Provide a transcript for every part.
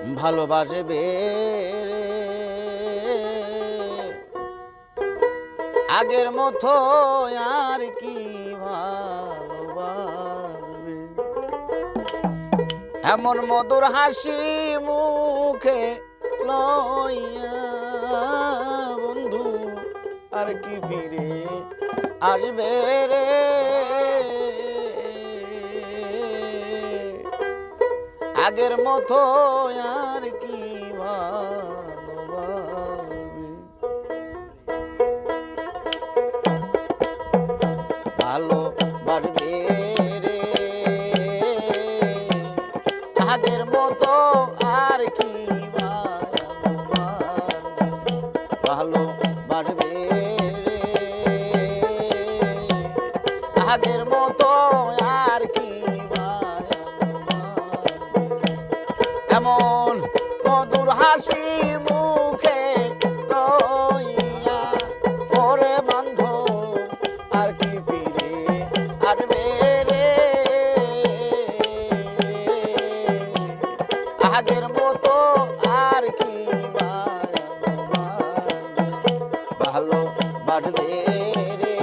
ভালোবাসবে রে আগের মতো আর কি ভালোবাসবে এমন মধুর হাসি মুখে লইয়া বন্ধু আর কি ফিরে আসবে রে আগের মতো আর কি ভালোবাসবে ভালোবাসবে রে আগের মতো আর কি ভালোবাসবে রে আগের মতো আর কি এমন মধুর হাসি মুখে লইয়া ওরে বান্ধব আর কি ফিরে আসবে রে আগের মতো আর কি ভালোবাসবে রে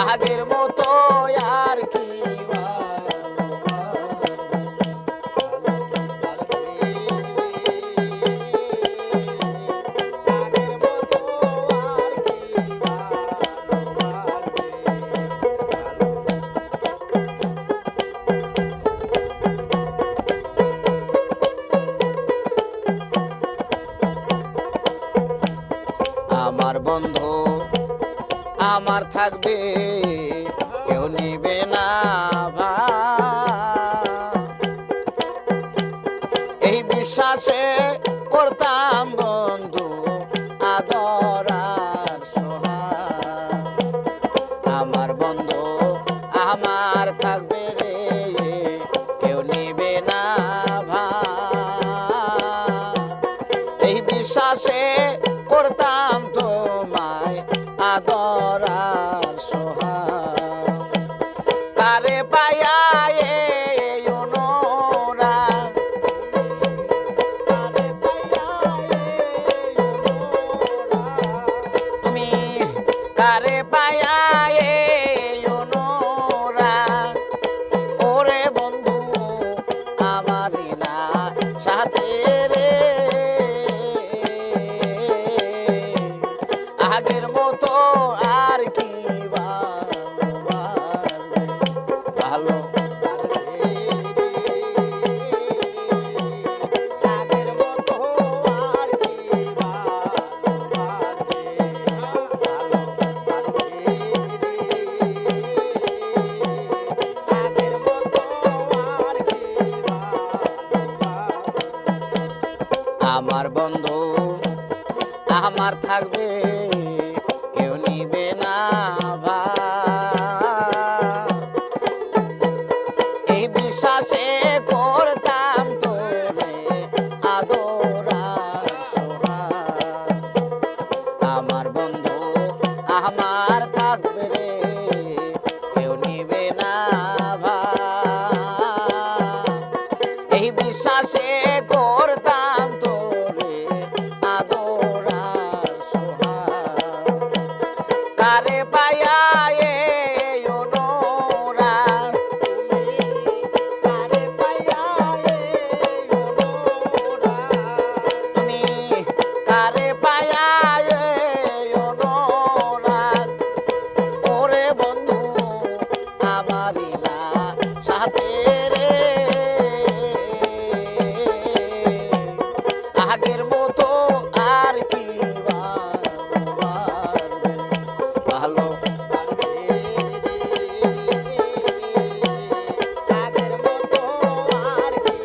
আগের মতো আর কি আমার বন্ধু আমার থাকবে কেউ নিবে না এই বিশ্বাসে করতাম বন্ধু আদর আর সোহাগ আমার বন্ধু আমার থাকবে রে কেউ নিবে না এই বিশ্বাসে করতাম তোমায় আদর আর সোহাগ কারে পায়া এই অনুরাগ তুমি কারে পায়া এই অনুরাগ ওরে বন্ধু আমারই না সাথে রে আগের মতো আর কি ভালো আগের মতো আর কি আগের মতো আর কি আমার বন্ধু আমার থাকবে কেউ নিবে না এই বিশ্বাসে করতাম তোরে আদর আর সোহাগ আমার বন্ধু আমার থাকবে রে কেউ নিবে না এই বিশ্বাসে করতাম তোরে আদর আর সোহাগ কারে পায়া এই অনুরাগ কারে পায়া এই অনুরাগ তুমি কারে পায়া এই অনুরাগ ওরে বন্ধু আমারই না সাথে রে আগের মতো আর কি ভালো আগের মতো আর কি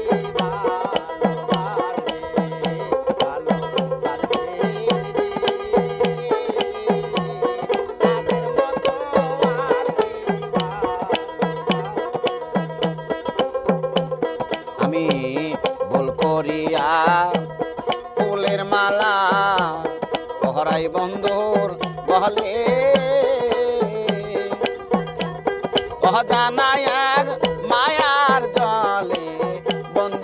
আমি ভুল করিয়া ফুলের মালা পহরাই বন্ধুর বহলে অজানা এক মায়ার জলে বন্ধু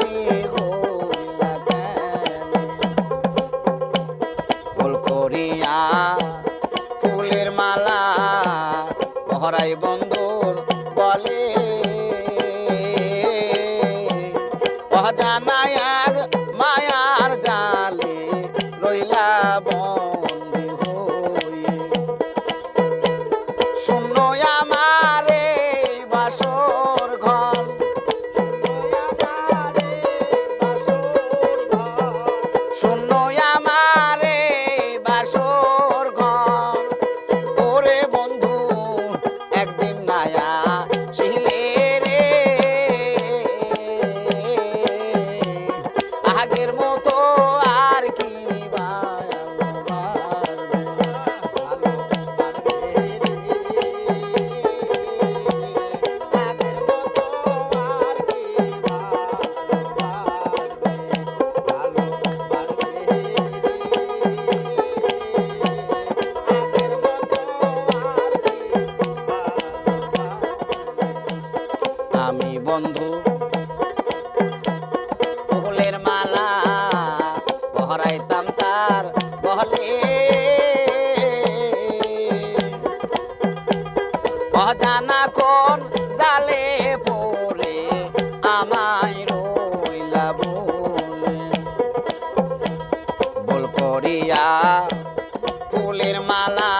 পহরাই বন্ধুর বলে অজানা এক মায়ার জালে রইলা বন্দী হয়ে শূন্য আমার এই বাসর ঘর শূন্য আমার এই বাসর ঘর ওরে বন্ধু একদিন নায়া শিলে রে আগের মতো আর কি আমি বন্ধু ফুলের মালা পহরাইতাম তার বহলে অজানা কোন জালে পড়ে আমায় রইলা বলে বল করিয়া ফুলের মালা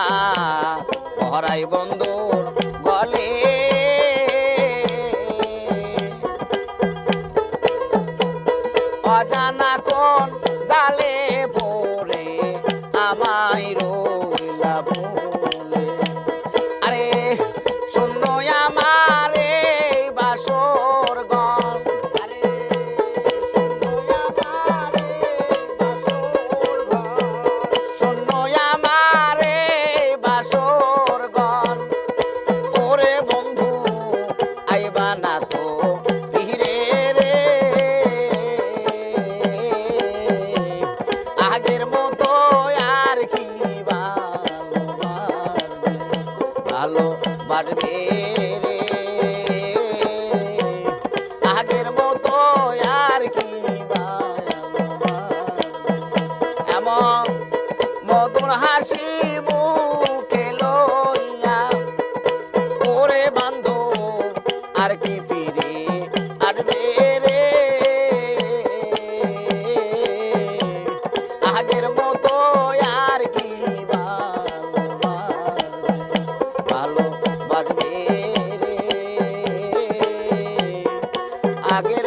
পহরাই বন্ধুর গলে অজানা কোন জালে পড়ে আমায় রইলা বলে আরে শূন্য আমার এই বাসর ঘর শূন্য আমার এই বাসর ঘর ওরে বন্ধু আইবা না তো ফিরে রে আগের মতো আর কি ভালো বাড়বে রে আগের মতো আর কি এমন মধুর হাসি মুখে লইয়া ওরে বান্ধব আর কি ফিরে আসবে রে আগের মতো আর কি ভালো বাজবে রে আগের